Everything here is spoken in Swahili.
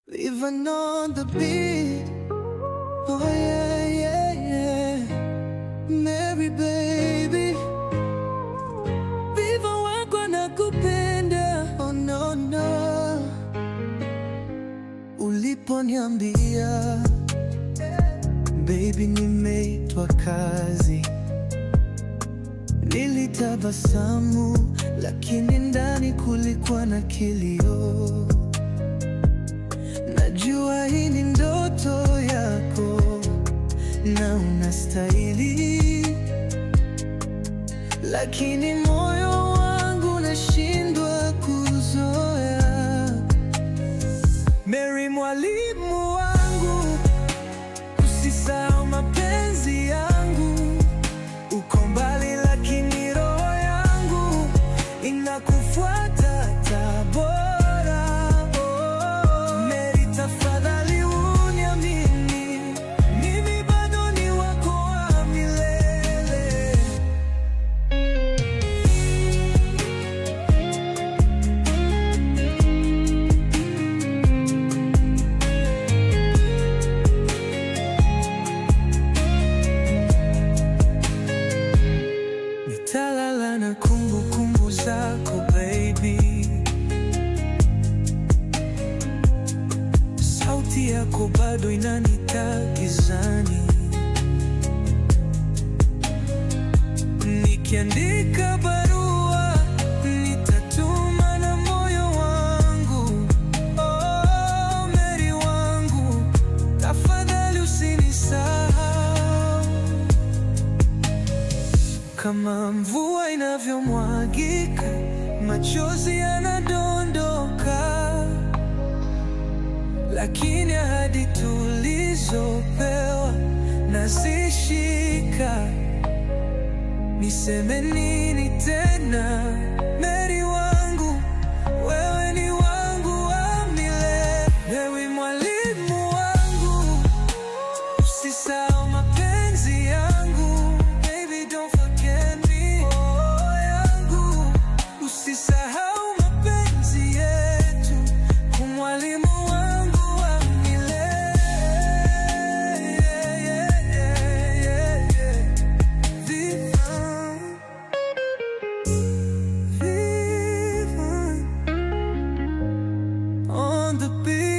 Living on the beat. Oh yeah, yeah, yeah. Mary baby, viva wako nakupenda. Oh no, no. Uliponiambia baby nimeitwa kazi, nilitabasamu, lakini ndani kulikuwa na kilio. Najua hii ni ndoto yako na unastahili, lakini moyo wangu unashindwa kuzoea. Mary mwalimu wangu, usisahau mapenzi yangu. Uko mbali lakini roho yangu inakufuata Tabora. Mary tafadhali uniamini, mimi bado ni wako wa milele. Nitalala na kumbukumbu zako baby, sauti yako bado inanikaa gizani. Nikiandika barua nitatuma na moyo wangu. Oh Mary wangu, tafadhali usinisahau. Kama mvua inavyomwagika, machozi yanadondoka, lakini ahadi tulizopewa nazishika. Niseme nini tena? Mary wangu, wewe ni wangu wa milele. Wewe mwalimu wangu, usisahau mapenzi yangu. Baby don't forget me, oh yangu. Usisahau mapenzi yetu, mwalimu wangu wa milele. Viva, viva on the beat.